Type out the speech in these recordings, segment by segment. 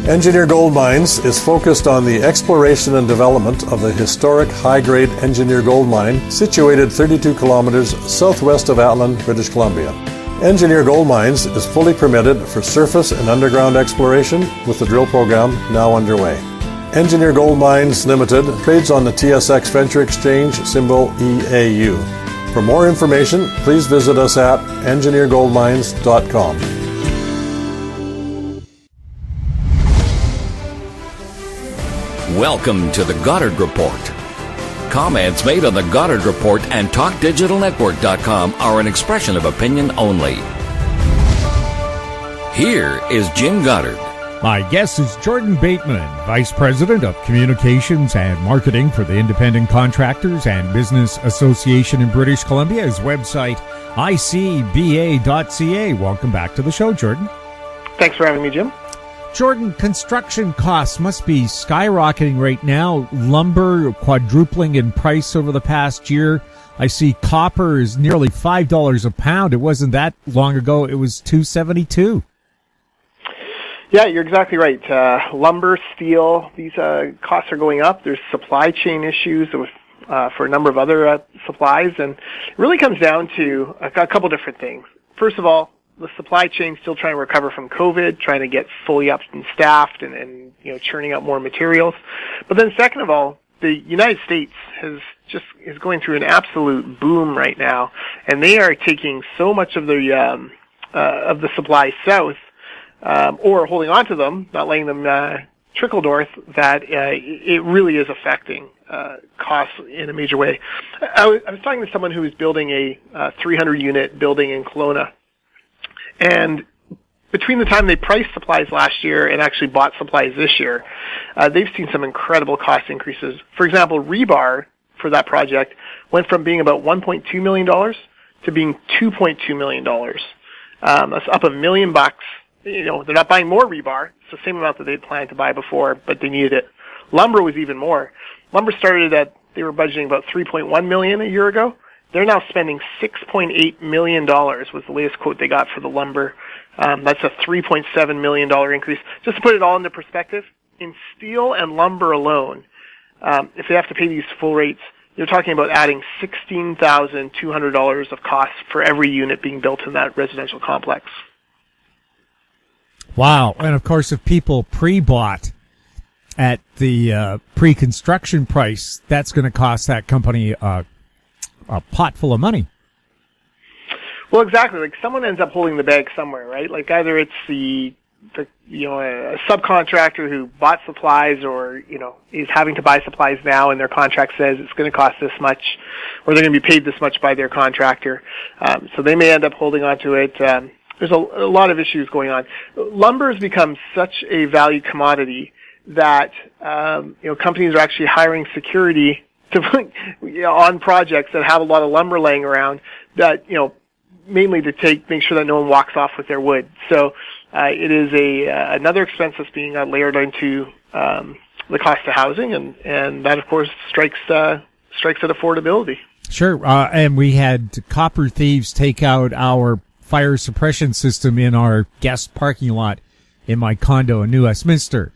Engineer Gold Mines is focused on the exploration and development of the historic high-grade Engineer Gold Mine situated 32 kilometers southwest of Atlan, British Columbia. Engineer Gold Mines is fully permitted for surface and underground exploration with the drill program now underway. Engineer Gold Mines Limited trades on the TSX Venture Exchange, symbol EAU. For more information, please visit us at engineergoldmines.com. Welcome to the Goddard Report. Comments made on the Goddard Report and TalkDigitalNetwork.com are an expression of opinion only. Here is Jim Goddard. My guest is Jordan Bateman, Vice President of Communications and Marketing for the Independent Contractors and Business Association in British Columbia. His website, icba.ca. Welcome back to the show, Jordan. Thanks for having me, Jim. Jordan, construction costs must be skyrocketing right now. Lumber quadrupling in price over the past year. I see copper is nearly $5 a pound. It wasn't that long ago. It was $2.72. Yeah, you're exactly right. Lumber, steel, these costs are going up. There's supply chain issues for a number of other supplies, and it really comes down to a couple different things. First of all, the supply chain still trying to recover from COVID, trying to get fully up and staffed and churning out more materials. But then second of all, the United States is going through an absolute boom right now, and they are taking so much of the supply south, or holding on to them, not letting them trickle north, that it really is affecting costs in a major way. I was talking to someone who was building a 300-unit building in Kelowna. And between the time they priced supplies last year and actually bought supplies this year, they've seen some incredible cost increases. For example, rebar for that project went from being about $1.2 million to being $2.2 million. That's up $1 million. They're not buying more rebar. It's the same amount that they'd planned to buy before, but they needed it. Lumber was even more. Lumber started at, they were budgeting about $3.1 million a year ago. They're now spending $6.8 million was the latest quote they got for the lumber. That's a $3.7 million increase. Just to put it all into perspective, in steel and lumber alone, if they have to pay these full rates, you're talking about adding $16,200 of costs for every unit being built in that residential complex. Wow. And of course, if people pre-bought at the pre-construction price, that's going to cost that company a pot full of money. Well, exactly. Like someone ends up holding the bag somewhere, right? Like either it's a subcontractor who bought supplies, or is having to buy supplies now, and their contract says it's going to cost this much, or they're going to be paid this much by their contractor. So they may end up holding on to it. There's a lot of issues going on. Lumber has become such a valued commodity that companies are actually hiring security to on projects that have a lot of lumber laying around, that mainly to make sure that no one walks off with their wood. So it is another expense that's being layered into the cost of housing, and that of course strikes at affordability. Sure, and we had copper thieves take out our fire suppression system in our guest parking lot in my condo in New Westminster.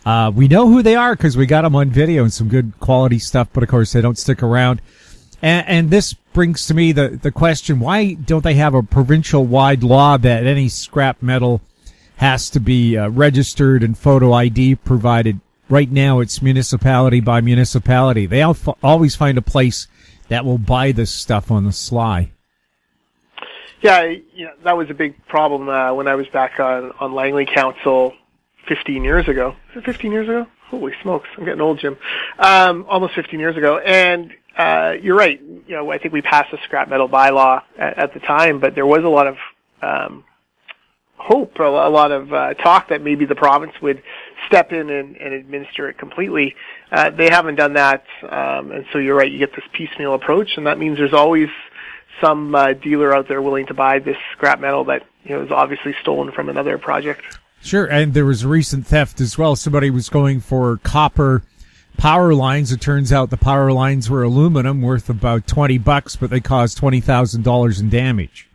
We know who they are because we got them on video and some good quality stuff, but of course they don't stick around. And this brings to me the question, why don't they have a provincial-wide law that any scrap metal has to be registered and photo ID provided? Right now it's municipality by municipality. They always find a place that will buy this stuff on the sly. Yeah, that was a big problem when I was back on Langley Council 15 years ago. Is it 15 years ago? Holy smokes, I'm getting old, Jim. Almost 15 years ago. And you're right. I think we passed a scrap metal bylaw at the time, but there was a lot of hope, a lot of talk that maybe the province would step in and administer it completely. They haven't done that, and so you're right. You get this piecemeal approach, and that means there's always some dealer out there willing to buy this scrap metal that is obviously stolen from another project. Sure, and there was a recent theft as well. Somebody was going for copper power lines. It turns out the power lines were aluminum, worth about $20, but they caused $20,000 in damage.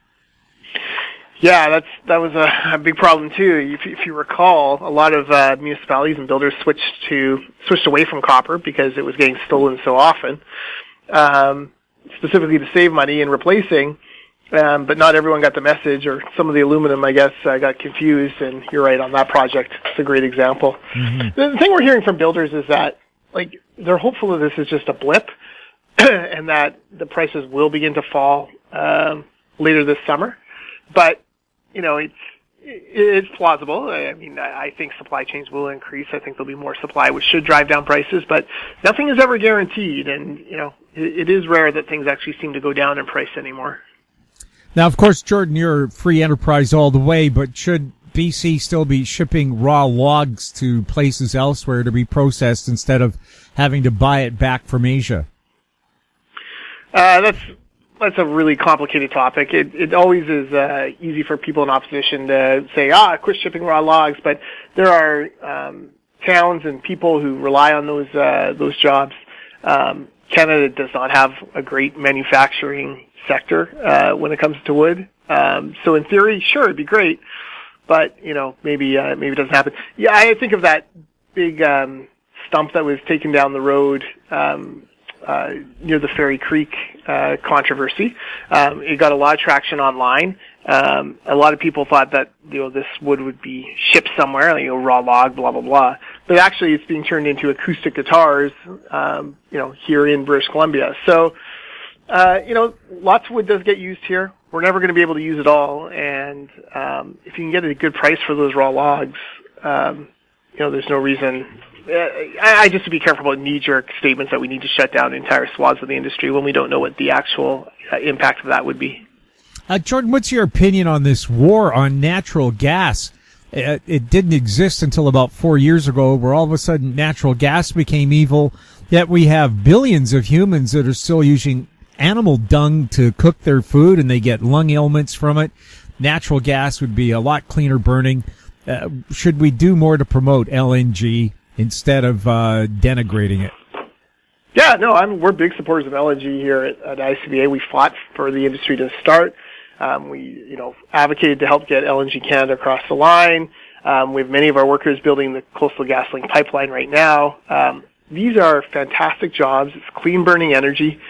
Yeah, that was a big problem too. If you recall, a lot of municipalities and builders switched away from copper because it was getting stolen so often, specifically to save money in replacing. But not everyone got the message, or some of the aluminum, I guess, got confused. And you're right on that project. It's a great example. Mm-hmm. The thing we're hearing from builders is that, like, they're hopeful that this is just a blip, and that the prices will begin to fall later this summer. But it's plausible. I mean, I think supply chains will increase. I think there'll be more supply, which should drive down prices. But nothing is ever guaranteed, and it is rare that things actually seem to go down in price anymore. Now, of course, Jordan, you're free enterprise all the way, but should BC still be shipping raw logs to places elsewhere to be processed instead of having to buy it back from Asia? That's a really complicated topic. It always is easy for people in opposition to say, quit shipping raw logs, but there are towns and people who rely on those jobs. Canada does not have a great manufacturing sector when it comes to wood. So in theory, sure, it'd be great, but maybe it doesn't happen. Yeah, I think of that big stump that was taken down the road near the Ferry Creek controversy. It got a lot of traction online. A lot of people thought that this wood would be shipped somewhere, like raw log, blah blah blah. But actually, it's being turned into acoustic guitars, here in British Columbia. So, lots of wood does get used here. We're never going to be able to use it all, and if you can get a good price for those raw logs, there's no reason. I just to be careful about knee-jerk statements that we need to shut down entire swaths of the industry when we don't know what the actual impact of that would be. Jordan, what's your opinion on this war on natural gas? It didn't exist until about 4 years ago, where all of a sudden natural gas became evil, yet we have billions of humans that are still using animal dung to cook their food, and they get lung ailments from it. Natural gas would be a lot cleaner burning. Should we do more to promote LNG instead of denigrating it? Yeah, no, we're big supporters of LNG here at ICBA. We fought for the industry to start. We, advocated to help get LNG Canada across the line. We have many of our workers building the Coastal GasLink pipeline right now. These are fantastic jobs. It's clean burning energy.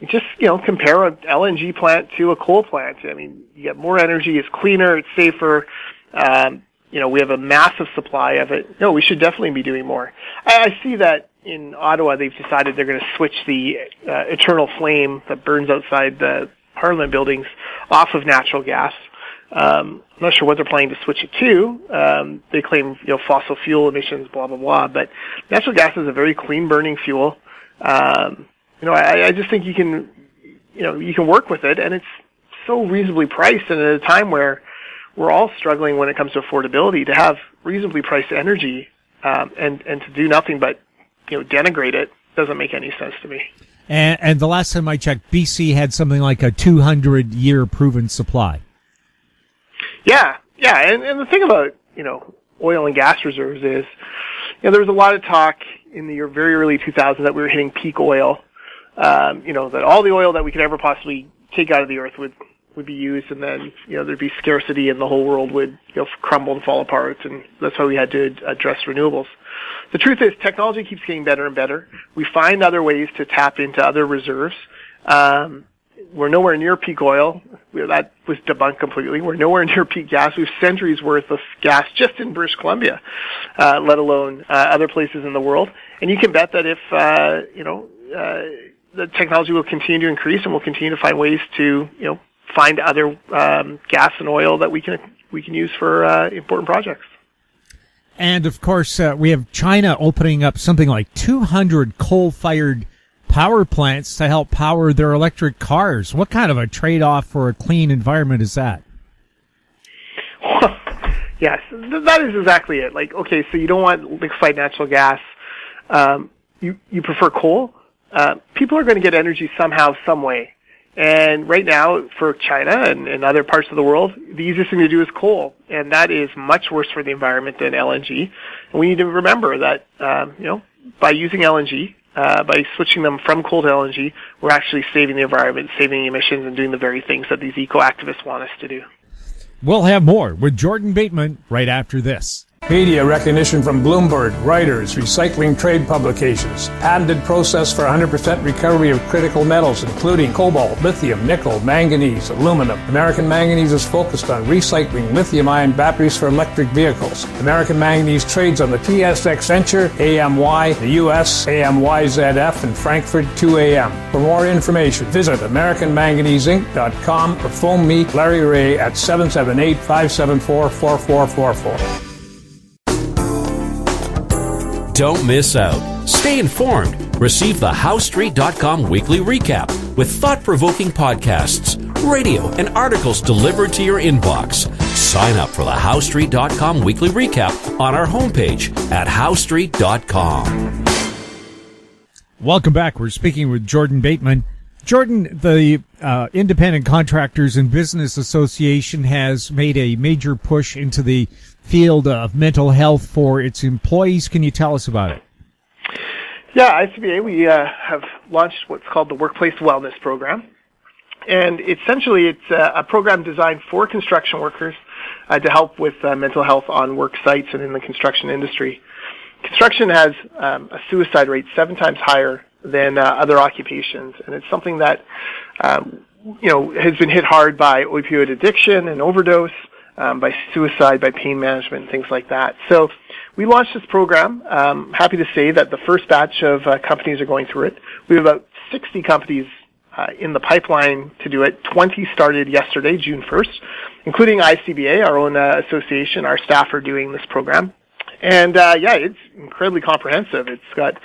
Just, compare an LNG plant to a coal plant. I mean, you get more energy, it's cleaner, it's safer. We have a massive supply of it. No, we should definitely be doing more. I see that in Ottawa they've decided they're going to switch the eternal flame that burns outside the Parliament buildings off of natural gas. I'm not sure what they're planning to switch it to. They claim, fossil fuel emissions, blah, blah, blah. But natural gas is a very clean burning fuel. I just think you can work with it, and it's so reasonably priced, and at a time where we're all struggling when it comes to affordability, to have reasonably priced energy, and to do nothing but, denigrate it doesn't make any sense to me. And the last time I checked, BC had something like a 200-year proven supply. Yeah. And the thing about, oil and gas reserves is, there was a lot of talk in the very early 2000s that we were hitting peak oil, that all the oil that we could ever possibly take out of the earth would be used, and then, there'd be scarcity and the whole world would, crumble and fall apart, and that's why we had to address renewables. The truth is, technology keeps getting better and better. We find other ways to tap into other reserves. We're nowhere near peak oil. That was debunked completely. We're nowhere near peak gas. We have centuries worth of gas just in British Columbia, let alone other places in the world. And you can bet that if, the technology will continue to increase, and we'll continue to find ways to, find other gas and oil that we can use for important projects. And of course, we have China opening up something like 200 coal-fired power plants to help power their electric cars. What kind of a trade-off for a clean environment is that? Yes, that is exactly it. Like, okay, so you don't want liquefied natural gas. You prefer coal. People are going to get energy somehow, some way. And right now, for China and other parts of the world, the easiest thing to do is coal. And that is much worse for the environment than LNG. And we need to remember that, by using LNG, by switching them from coal to LNG, we're actually saving the environment, saving emissions, and doing the very things that these eco-activists want us to do. We'll have more with Jordan Bateman right after this. Media recognition from Bloomberg, Reuters, recycling trade publications, patented process for 100% recovery of critical metals, including cobalt, lithium, nickel, manganese, aluminum. American Manganese is focused on recycling lithium-ion batteries for electric vehicles. American Manganese trades on the TSX Venture, AMY, the US, AMYZF, and Frankfurt 2AM. For more information, visit AmericanManganeseInc.com or phone me, Larry Ray, at 778-574-4444. Don't miss out. Stay informed. Receive the HowStreet.com weekly recap with thought-provoking podcasts, radio, and articles delivered to your inbox. Sign up for the HowStreet.com weekly recap on our homepage at HowStreet.com. Welcome back. We're speaking with Jordan Bateman. Jordan, the Independent Contractors and Business Association has made a major push into the field of mental health for its employees. Can you tell us about it? Yeah, ICBA, we have launched what's called the Workplace Wellness Program. And essentially it's a program designed for construction workers to help with mental health on work sites and in the construction industry. Construction has a suicide rate 7 times higher than other occupations, and it's something that has been hit hard by opioid addiction and overdose, by suicide, by pain management, and things like that. So we launched this program. Happy to say that the first batch of companies are going through it. We have about 60 companies in the pipeline to do it. 20 started yesterday, June 1st, including ICBA, our own association. Our staff are doing this program. And it's incredibly comprehensive. It's got,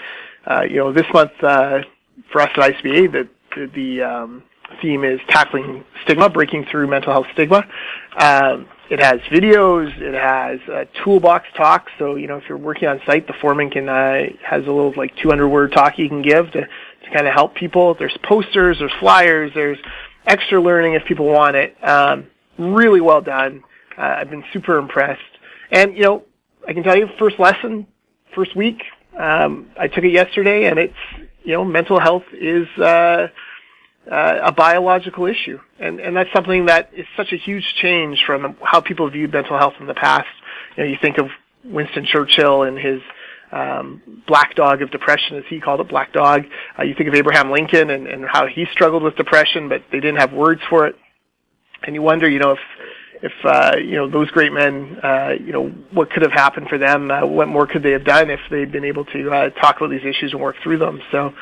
this month for us at ICBA, the theme is tackling stigma, breaking through mental health stigma. It has videos. It has toolbox talks. So, if you're working on site, the foreman has a little 200-word talk you can give to kind of help people. There's posters, there's flyers, there's extra learning if people want it. Really well done. I've been super impressed. And, I can tell you, first lesson, first week, I took it yesterday, and it's, mental health is a biological issue. And that's something that is such a huge change from how people viewed mental health in the past. You think of Winston Churchill and his black dog of depression, as he called it, black dog. You think of Abraham Lincoln and how he struggled with depression, but they didn't have words for it. And you wonder, if those great men, what could have happened for them? What more could they have done if they'd been able to talk about these issues and work through them? So,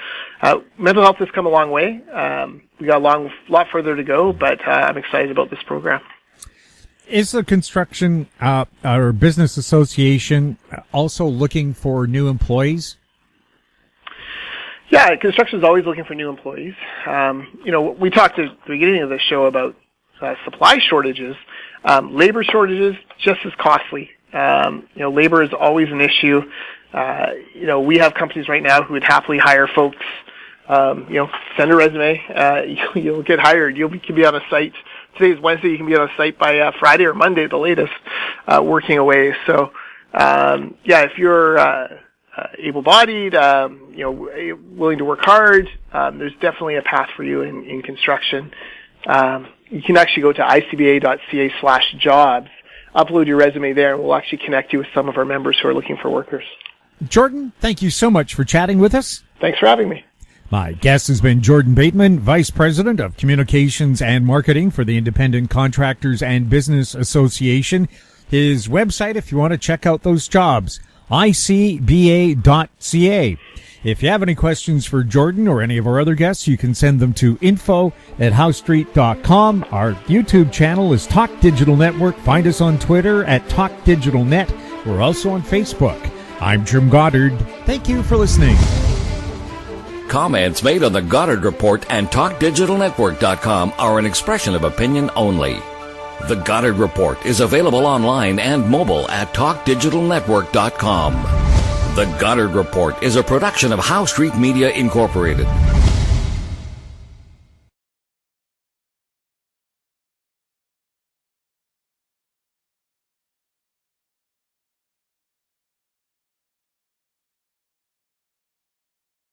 mental health has come a long way. We got a lot further to go, but I'm excited about this program. Is the construction or business association also looking for new employees? Yeah, construction is always looking for new employees. We talked at the beginning of the show about supply shortages. Labor shortages, just as costly. Labor is always an issue. We have companies right now who would happily hire folks. Send a resume. You'll get hired. You can be on a site. Today is Wednesday. You can be on a site by Friday or Monday at the latest, working away. So, if you're able-bodied, willing to work hard, there's definitely a path for you in construction. You can actually go to icba.ca/jobs, upload your resume there, and we'll actually connect you with some of our members who are looking for workers. Jordan, thank you so much for chatting with us. Thanks for having me. My guest has been Jordan Bateman, Vice President of Communications and Marketing for the Independent Contractors and Business Association. His website, if you want to check out those jobs, icba.ca. If you have any questions for Jordan or any of our other guests, you can send them to info@howstreet.com. Our YouTube channel is Talk Digital Network. Find us on Twitter at Talk Digital Net. We're also on Facebook. I'm Jim Goddard. Thank you for listening. Comments made on the Goddard Report and TalkDigitalNetwork.com are an expression of opinion only. The Goddard Report is available online and mobile at TalkDigitalNetwork.com. The Goddard Report is a production of How Street Media Incorporated.